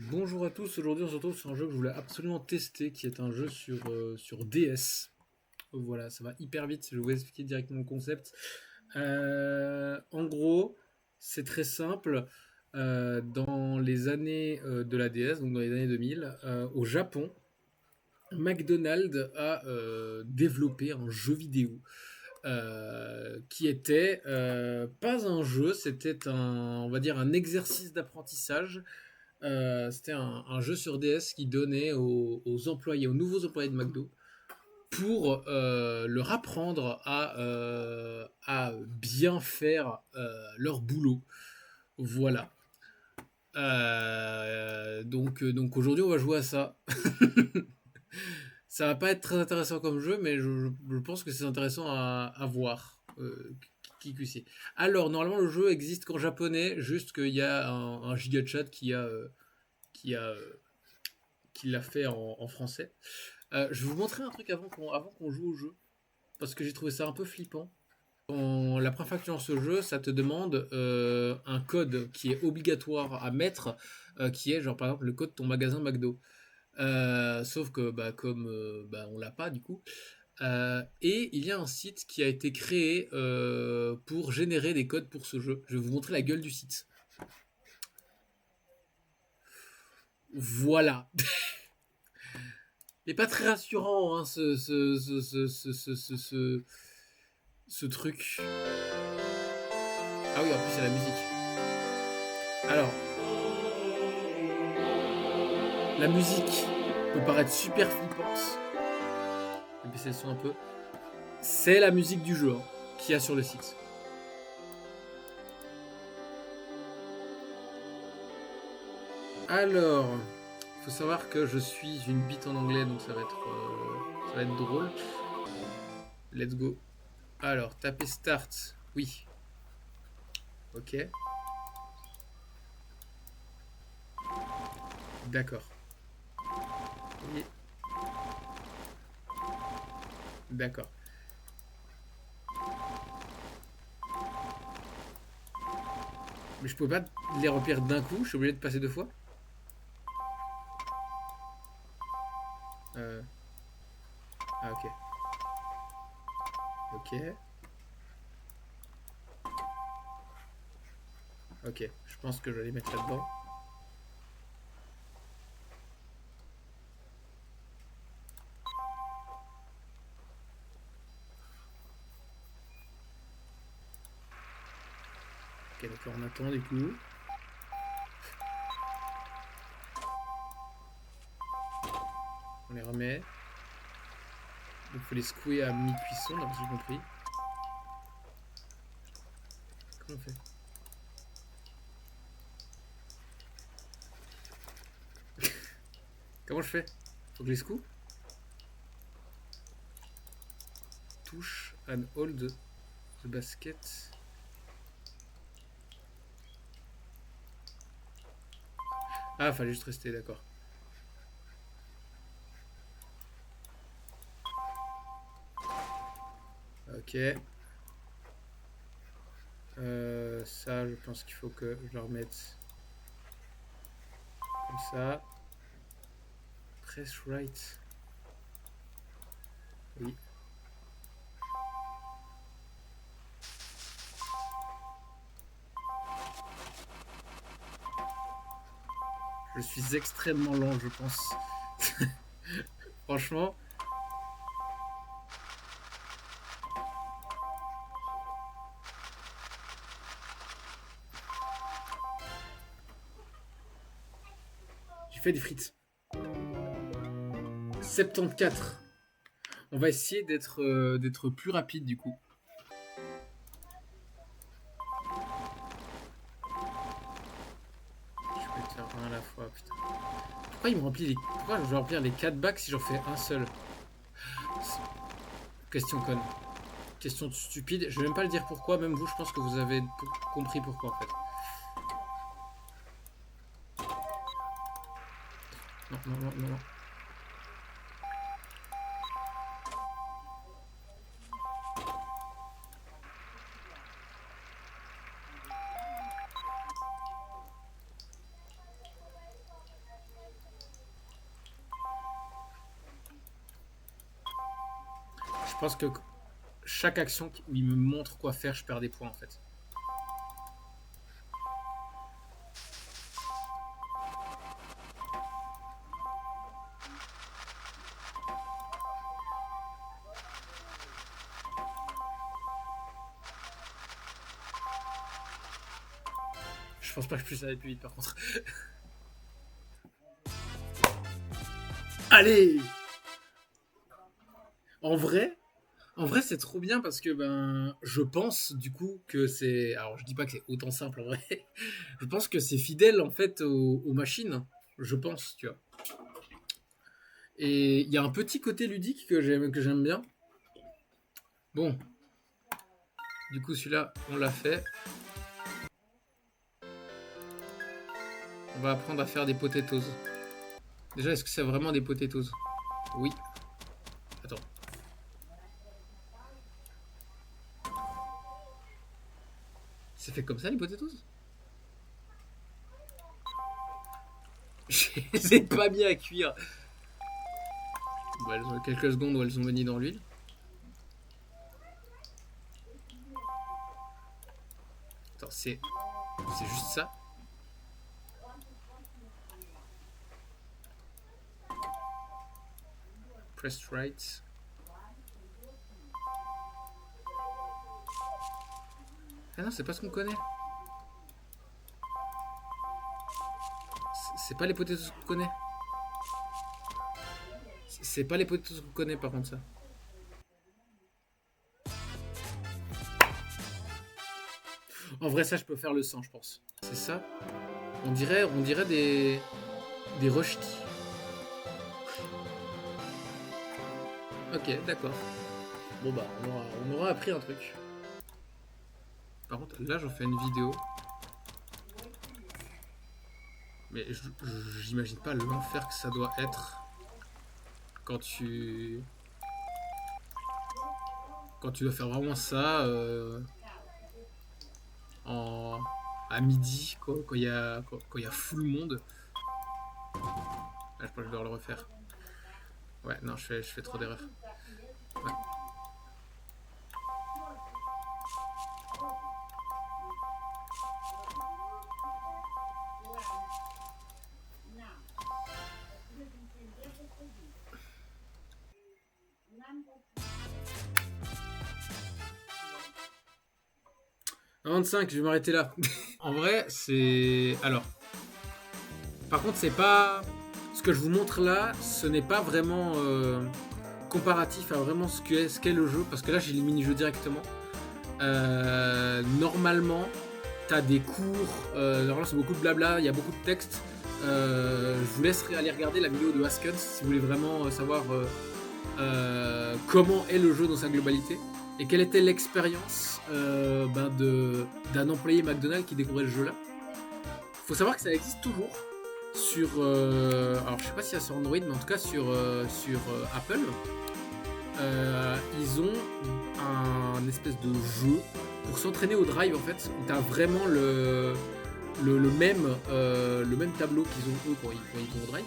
Bonjour à tous, aujourd'hui on se retrouve sur un jeu que je voulais absolument tester, qui est un jeu sur DS. Voilà, ça va hyper vite, je vais vous expliquer directement le concept. En gros, c'est très simple. Dans les années de la DS, donc dans les années 2000, au Japon, McDonald's a développé un jeu vidéo qui était pas un jeu, c'était on va dire un exercice d'apprentissage. C'était un jeu sur DS qui donnait aux employés, aux nouveaux employés de McDo, pour leur apprendre à bien faire leur boulot. Voilà. Donc aujourd'hui, on va jouer à ça. Ça va pas être très intéressant comme jeu, mais je pense que c'est intéressant à voir. Qui sait. Alors, normalement, le jeu existe qu'en japonais, juste qu'il y a un giga chat qui a qui l'a fait en français. Je vais vous montrer un truc avant qu'on joue au jeu, parce que j'ai trouvé ça un peu flippant. La première fois que tu lances ce jeu, ça te demande un code qui est obligatoire à mettre, qui est genre par exemple le code de ton magasin McDo. Sauf que bah, comme on l'a pas du coup. Et il y a un site qui a été créé pour générer des codes pour ce jeu. Je vais vous montrer la gueule du site. Voilà. Il n'est pas très rassurant, hein, ce truc. Ah oui, en plus, c'est la musique. Alors, la musique peut paraître super flippante. Je vais baisser le son un peu. C'est la musique du jeu qu'il y a sur le site. Alors, il faut savoir que je suis une bite en anglais, donc ça va être drôle. Let's go. Alors, taper start. Oui. Ok. D'accord. Oui. D'accord. Mais je pouvais pas les remplir d'un coup, je suis obligé de passer deux fois. Euh... Ah, ok. Ok. Ok. Je pense que je vais les mettre là-dedans. Ok, donc là on attend du coup. On les remet. Donc il faut les secouer à mi-cuisson, là, j'ai compris. Comment on fait? Comment je fais? Faut que je les secoue? Touche and hold the basket. Ah, fallait juste rester, d'accord. Ok. Ça, je pense qu'il faut que je le remette comme ça. Press right. Oui. Je suis extrêmement lent, je pense. Franchement. J'ai fait des frites. 74. On va essayer d'être plus rapide du coup. Je peux te faire un à la fois, putain. Pourquoi je dois remplir les 4 bacs si j'en fais un seul? Question conne. Question stupide. Je vais même pas le dire pourquoi. Même vous, je pense que vous avez compris pourquoi en fait. Non, non, non, non, non. pense que chaque action où il me montre quoi faire, je perds des points en fait. Je pense pas que je puisse aller plus vite par contre. Allez! En vrai, c'est trop bien parce que ben, je pense du coup que c'est. Alors, je dis pas que c'est autant simple en vrai. Je pense que c'est fidèle en fait aux machines. Je pense, tu vois. Et il y a un petit côté ludique que j'aime bien. Bon, du coup, celui-là, on l'a fait. On va apprendre à faire des potatoes. Déjà, est-ce que c'est vraiment des potatoes? Oui. Attends. C'est fait comme ça les potatoes? Je les ai pas mis à cuire. Bon, elles ont quelques secondes où elles ont venu dans l'huile. Attends, c'est juste ça. Pressed right. Ah non, c'est pas ce qu'on connaît. C'est pas les potatoes qu'on connaît. C'est pas les potatoes qu'on connaît par contre ça. En vrai ça je peux faire le sang je pense. C'est ça. On dirait des rochetis. Ok d'accord. Bon bah on aura appris un truc. Par contre là j'en fais une vidéo. Mais j'imagine pas l'enfer que ça doit être quand tu dois faire vraiment ça à midi quoi, quand il y a full monde. Là, je pense que je dois le refaire. Ouais, non, je fais trop d'erreurs. Ouais. « 25, je vais m'arrêter là. » En vrai, c'est... Alors, par contre, c'est pas... Ce que je vous montre là, ce n'est pas vraiment comparatif à vraiment ce qu'est le jeu, parce que là, j'ai le mini-jeu directement. Normalement, t'as des cours, normalement c'est beaucoup de blabla, il y a beaucoup de texte. Je vous laisse aller regarder la vidéo de Haskins si vous voulez vraiment savoir comment est le jeu dans sa globalité et quelle était l'expérience d'un employé McDonald's qui découvrait le jeu là. Faut savoir que ça existe toujours sur alors je sais pas si c'est sur Android mais en tout cas sur Apple. Ils ont un espèce de jeu pour s'entraîner au drive en fait où t'as vraiment le même tableau qu'ils ont eux quand ils vont au drive,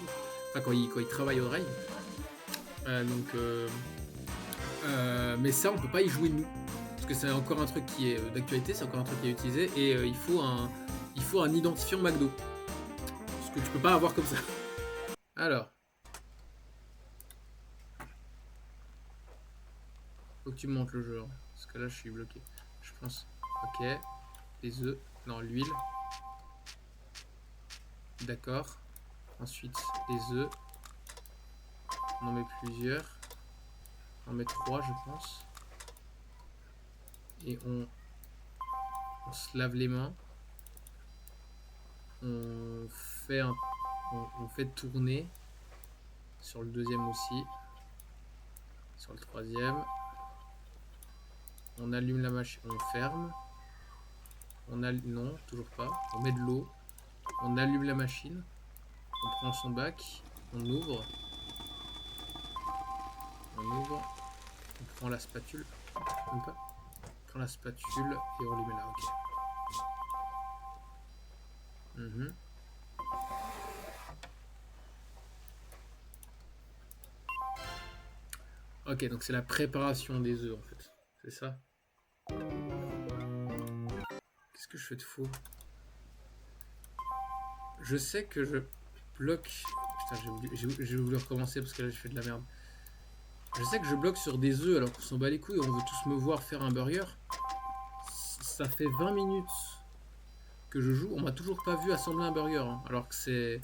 enfin quand ils travaillent au drive. Mais ça on peut pas y jouer nous parce que c'est encore un truc qui est d'actualité, c'est encore un truc qui est utilisé et il faut un identifiant McDo, ce que tu peux pas avoir comme ça. Alors faut que tu me montres le jeu hein, parce que là je suis bloqué je pense. Ok, les œufs, non l'huile, d'accord, ensuite les œufs, on en met plusieurs, on en met 3 je pense et on se lave les mains, on fait tourner sur le deuxième aussi, sur le troisième, on allume la machine, on ferme, non toujours pas, on met de l'eau, on allume la machine, on prend son bac, on ouvre, on prend la spatule, même pas, on prend la spatule et on les met là, ok. Ok, donc c'est la préparation des œufs en fait. C'est ça. Qu'est-ce que je fais de faux? Je sais que je bloque. Putain, j'ai voulu recommencer parce que là j'ai fait de la merde. Je sais que je bloque sur des œufs alors qu'on s'en bat les couilles, on veut tous me voir faire un burger. Ça fait 20 minutes que je joue, on m'a toujours pas vu assembler un burger. Hein, alors que c'est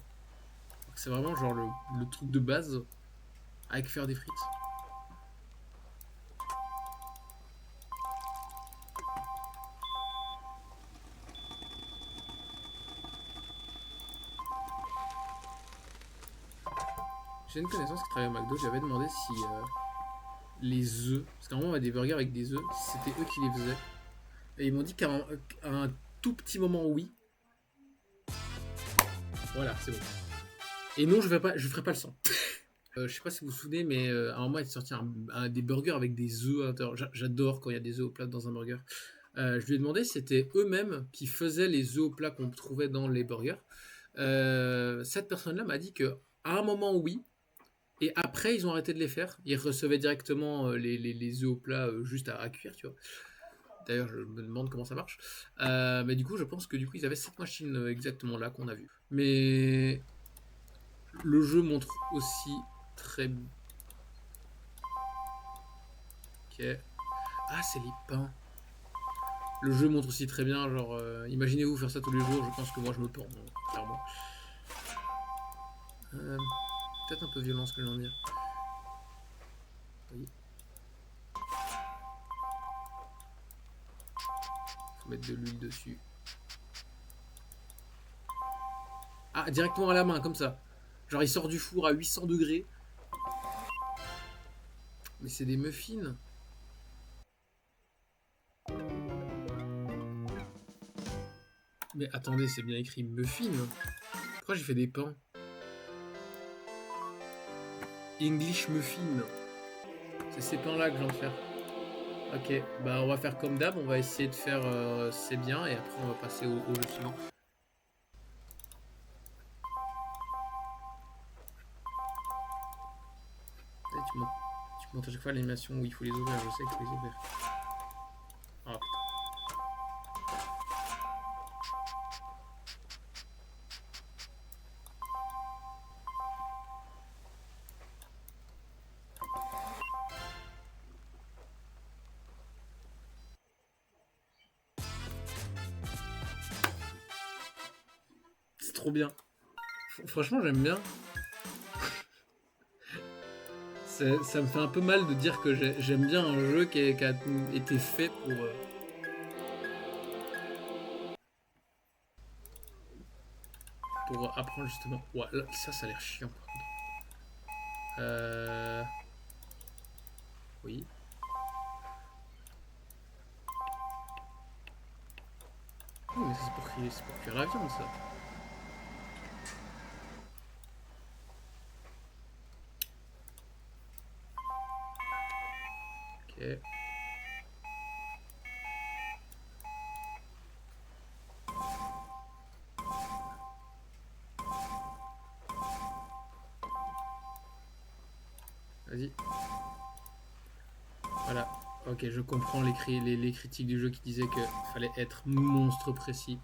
vraiment genre le truc de base avec faire des frites. J'ai une connaissance qui travaille au McDo, j'avais demandé si les œufs, parce qu'à un moment on a des burgers avec des œufs, si c'était eux qui les faisaient. Et ils m'ont dit qu'à un tout petit moment oui. Voilà, c'est bon. Et non, je ferai pas le sang. Je sais pas si vous vous souvenez, mais à un moment il est sorti des burgers avec des œufs à l'intérieur. J'adore quand il y a des œufs au plat dans un burger. Je lui ai demandé si c'était eux-mêmes qui faisaient les œufs au plat qu'on trouvait dans les burgers. Cette personne-là m'a dit que à un moment oui, et après ils ont arrêté de les faire. Ils recevaient directement les œufs au plat juste à cuire, tu vois. D'ailleurs, je me demande comment ça marche. Mais du coup, je pense que du coup, ils avaient cette machine exactement là qu'on a vue. Mais le jeu montre aussi très. Ok. Ah, c'est les pains. Le jeu montre aussi très bien, genre, imaginez-vous faire ça tous les jours, je pense que moi je me pends, clairement. Peut-être un peu violent ce que je viens de dire. Oui. Faut mettre de l'huile dessus. Ah, directement à la main, comme ça. Genre, il sort du four à 800 degrés. Mais c'est des muffins. Mais attendez, c'est bien écrit muffin. Pourquoi j'ai fait des pains? English muffin. C'est ces pains-là que je viens de faire. Ok, bah on va faire comme d'hab, on va essayer de faire c'est bien et après on va passer au jeu suivant. Et tu montes à chaque fois l'animation où il faut les ouvrir, je sais qu'il faut les ouvrir. Ah putain. C'est trop bien. Franchement j'aime bien. Ça me fait un peu mal de dire que j'aime bien un jeu qui a été fait pour apprendre justement. Ouais, là, ça a l'air chiant par contre. Oui. Oui, mais c'est pour cuire la viande ça. Ok. Vas-y. Voilà. Ok, je comprends les critiques du jeu qui disaient qu'il fallait être monstre précis.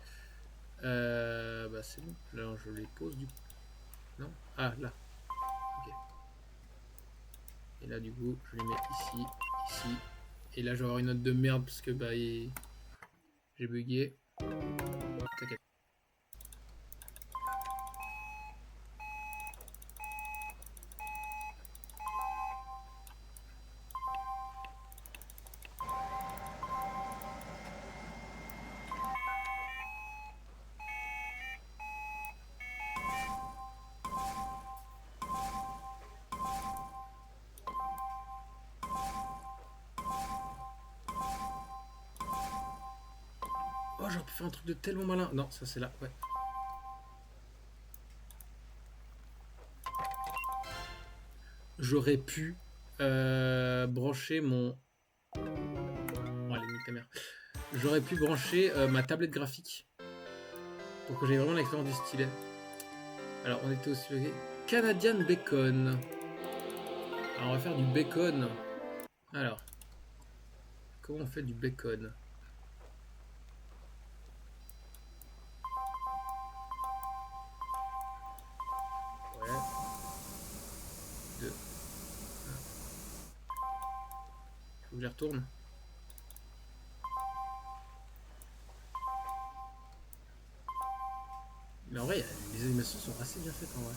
Bah c'est bon. Là, je les pose du coup. Non? Ah, là. Ok. Et là, du coup, je les mets ici, ici. Et là, je vais avoir une note de merde parce que bah, j'ai bugué. T'inquiète. Oh, j'aurais pu faire un truc de tellement malin. Non, ça c'est là, ouais. J'aurais pu brancher mon. Oh, allez, nique ta mère. J'aurais pu brancher ma tablette graphique pour que j'aie vraiment l'expérience du stylet. Alors, on était aussi. Canadian Bacon. Alors, on va faire du bacon. Alors, comment on fait du bacon? Ouais. 2. Faut que je retourne. Mais en vrai, les animations sont assez bien faites en vrai.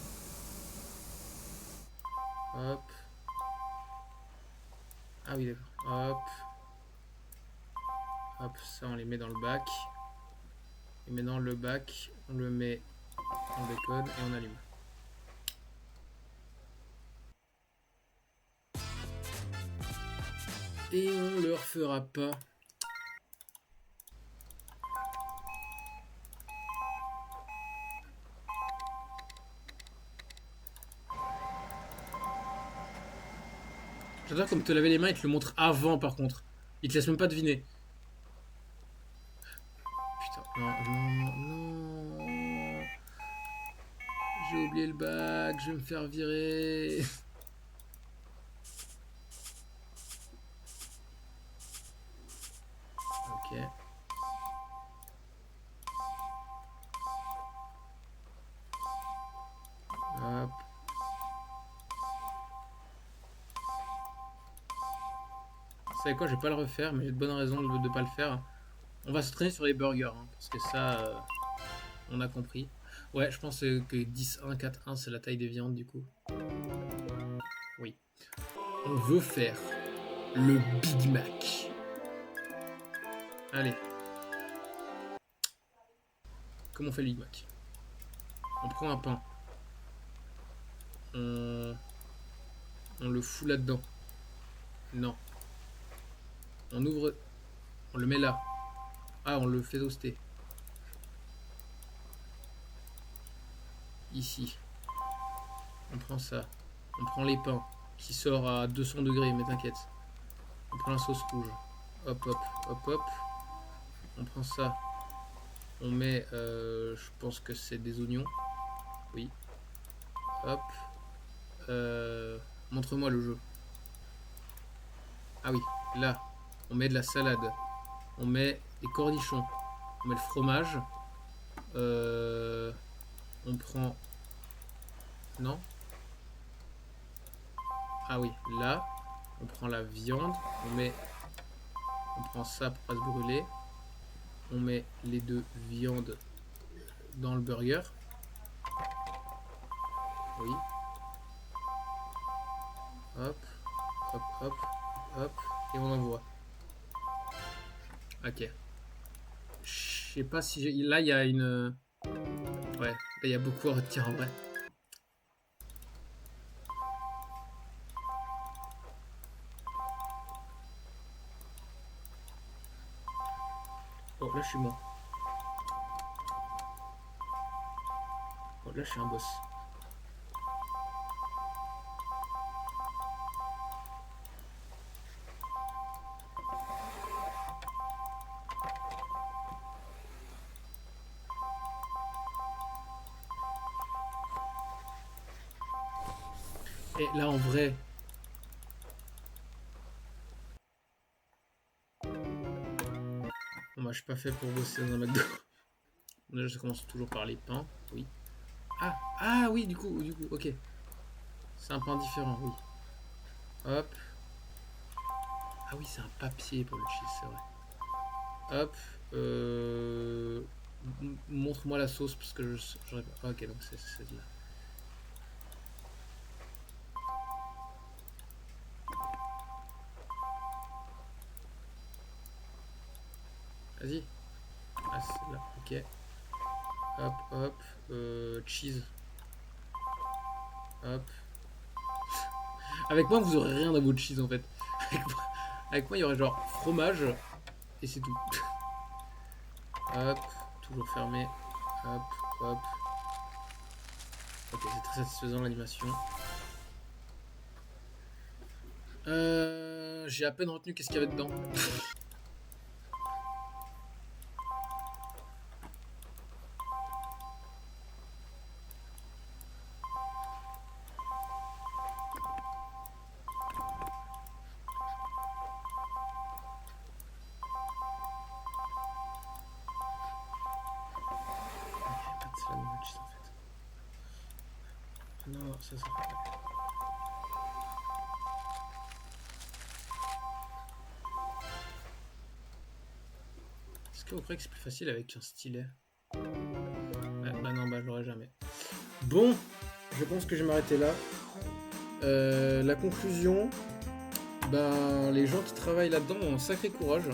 Hop. Ah oui, d'accord. Hop. Hop, ça on les met dans le bac. Et maintenant le bac, on le met en bacon et on allume. Et on le refera pas. J'adore comme te laver les mains, il te le montre avant par contre. Il te laisse même pas deviner. Putain, non, non, non. J'ai oublié le bac, je vais me faire virer. Ok. Hop. Vous savez quoi, je vais pas le refaire, mais il y a de bonnes raisons de ne pas le faire. On va se traîner sur les burgers, hein, parce que ça, on a compris. Ouais, je pense que 10-1, 4-1, c'est la taille des viandes du coup. Oui. On veut faire le Big Mac. Allez. Comment on fait le Big Mac? On prend un pain. On le fout là-dedans. Non. On ouvre. On le met là. Ah, on le fait toaster. Ici. On prend ça. On prend les pains qui sort à 200 degrés, mais t'inquiète. On prend la sauce rouge. Hop, hop, hop, hop. On prend ça. On met, je pense que c'est des oignons. Oui. Hop. Montre-moi le jeu. Ah oui, là. On met de la salade. On met des cornichons. On met le fromage. On prend... Non? Ah oui, là. On prend la viande. On prend ça pour pas se brûler. On met les deux viandes dans le burger. Oui. Hop, hop, hop, hop. Et on envoie. Ok. Je sais pas si j'ai... Là, il y a une... Ouais, là, il y a beaucoup à retirer en vrai. Oh, là, je suis bon. Oh, là, je suis un boss. Et là, en vrai... Bon, bah, je suis pas fait pour bosser dans un McDo. Déjà, je commence toujours par les pains. Oui. Ah, ah oui, du coup, ok. C'est un pain différent, oui. Hop. Ah oui, c'est un papier pour le cheese, c'est vrai. Hop. Montre-moi la sauce parce que j'aurais pas. Ok, donc c'est celle-là. Vas-y. Ah, c'est celle-là. Ok. Hop, hop. Cheese. Hop. Avec moi, vous aurez rien à votre cheese en fait. Avec moi, il y aurait genre fromage et c'est tout. Hop. Toujours fermé. Hop, hop. Ok, c'est très satisfaisant l'animation. J'ai à peine retenu qu'est-ce qu'il y avait dedans. Non, ça. Est-ce que vous croyez que c'est plus facile avec un stylet? Bah non, bah je l'aurai jamais. Bon, je pense que je vais m'arrêter là. La conclusion, ben, les gens qui travaillent là-dedans ont un sacré courage.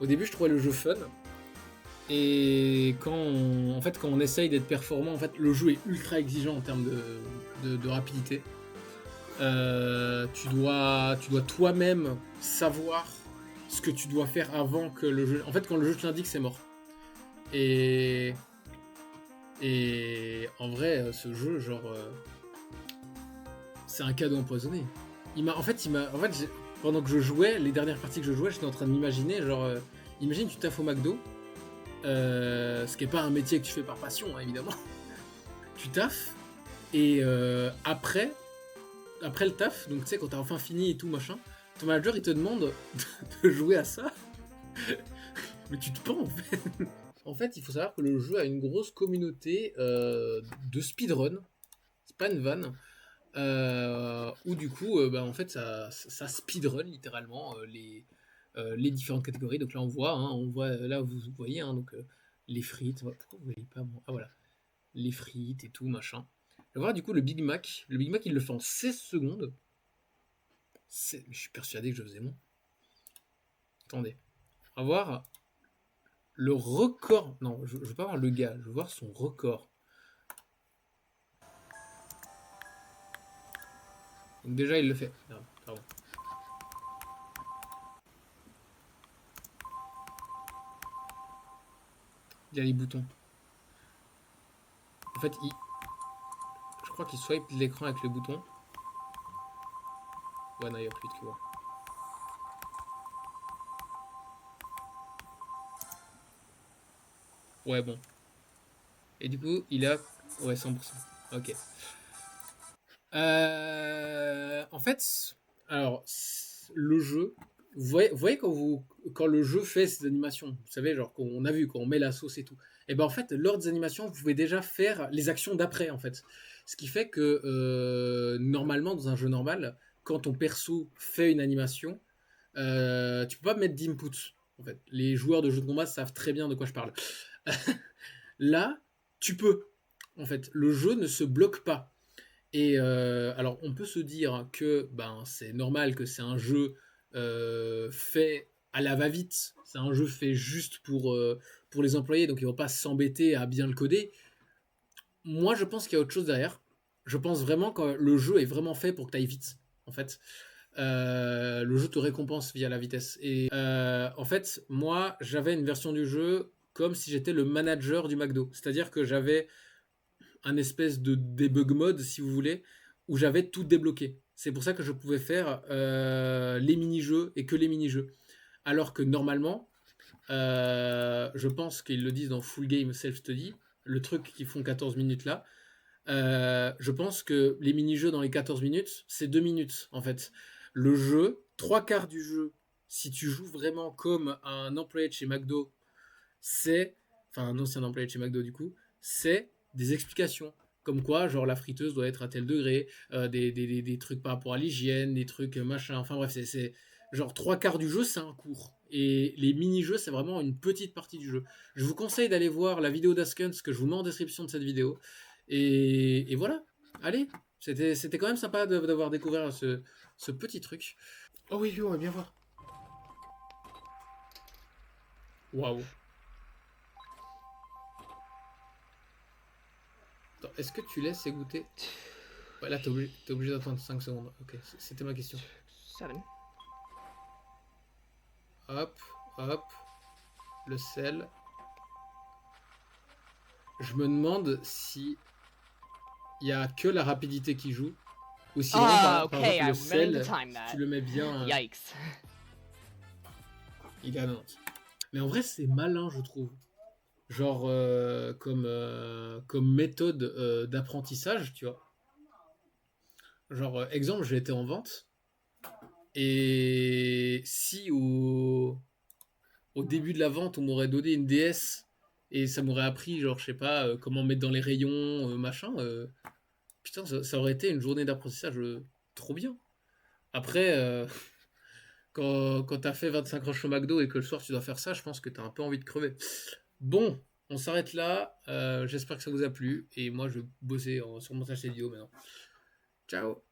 Au début, je trouvais le jeu fun. Et quand on essaye d'être performant, en fait, le jeu est ultra exigeant en termes de rapidité. Tu dois toi-même savoir ce que tu dois faire avant que le jeu... En fait, quand le jeu te l'indique, c'est mort. Et en vrai, ce jeu, genre... c'est un cadeau empoisonné. Pendant que je jouais, les dernières parties que je jouais, j'étais en train de m'imaginer, genre... imagine, tu taffes au McDo. Ce qui n'est pas un métier que tu fais par passion, hein, évidemment. Tu taffes. Et après le taf, donc tu sais, quand t'as enfin fini et tout, machin, ton manager, il te demande de jouer à ça. Mais tu te pends, en fait. En fait, il faut savoir que le jeu a une grosse communauté de speedrun. C'est pas une vanne. Où du coup, en fait, ça speedrun littéralement les différentes catégories. Donc là, on voit là, vous voyez, hein, donc les frites. Pourquoi vous voyez pas moi? Ah voilà, les frites et tout, machin. On va voir du coup le Big Mac. Le Big Mac, il le fait en 16 secondes. Je suis persuadé que je faisais moins. Attendez. On va voir le record. Non, je veux pas voir le gars, je veux voir son record. Donc déjà, il le fait. Non, pardon. Il y a les boutons. En fait, je crois qu'il swipe l'écran avec le bouton. Ouais, non, il va plus vite que moi. Ouais, bon. Et du coup, il a... Ouais, 100%. Ok. En fait, alors, le jeu... Vous voyez quand le jeu fait ses animations, vous savez, genre, quand on met la sauce et tout. Et ben en fait, lors des animations, vous pouvez déjà faire les actions d'après, en fait. Ce qui fait que, normalement, dans un jeu normal, quand ton perso fait une animation, tu peux pas mettre d'input. En fait, les joueurs de jeux de combat savent très bien de quoi je parle. Là, tu peux. En fait, le jeu ne se bloque pas. Et alors, on peut se dire que c'est normal que c'est un jeu fait à la va-vite. C'est un jeu fait juste pour les employés, donc ils vont pas s'embêter à bien le coder. Moi, je pense qu'il y a autre chose derrière. Je pense vraiment que le jeu est vraiment fait pour que tu ailles vite, en fait. Le jeu te récompense via la vitesse. Et en fait, moi, j'avais une version du jeu comme si j'étais le manager du McDo. C'est-à-dire que j'avais un espèce de debug mode, si vous voulez, où j'avais tout débloqué. C'est pour ça que je pouvais faire les mini-jeux et que les mini-jeux. Alors que normalement, je pense qu'ils le disent dans Full Game Self-Study, le truc qui font 14 minutes là, je pense que les mini-jeux dans les 14 minutes, c'est 2 minutes en fait. Le jeu, 3 quarts du jeu, si tu joues vraiment comme un employé de chez McDo, c'est, enfin un ancien employé de chez McDo du coup, c'est des explications. Comme quoi, genre la friteuse doit être à tel degré, des trucs par rapport à l'hygiène, des trucs machin, enfin bref, c'est genre 3 quarts du jeu, c'est un cours. Et les mini-jeux, c'est vraiment une petite partie du jeu. Je vous conseille d'aller voir la vidéo d'Askens que je vous mets en description de cette vidéo. Et voilà, allez, c'était quand même sympa d'avoir découvert ce petit truc. Oh oui, on va bien voir. Waouh. Attends, est-ce que tu laisses égoutter? Ouais, là, t'es obligé d'attendre 5 secondes. Ok, c'était ma question. 7. Hop, hop, le sel. Je me demande si il y a que la rapidité qui joue, ou si vraiment, par Okay, exemple, le I'm meant to sel, time si that. tu le mets bien, Yikes. il est à 90. Mais en vrai, c'est malin, je trouve. Genre, comme méthode d'apprentissage, tu vois. Genre, exemple, j'ai été en vente, et si au début de la vente, on m'aurait donné une DS, et ça m'aurait appris, genre, je sais pas, comment mettre dans les rayons, machin, Putain, ça aurait été une journée d'apprentissage trop bien. Après, quand t'as fait 25 rushs au McDo et que le soir tu dois faire ça, je pense que t'as un peu envie de crever. Bon, on s'arrête là. J'espère que ça vous a plu. Et moi, je vais bosser sur mon montage vidéo maintenant. Ciao!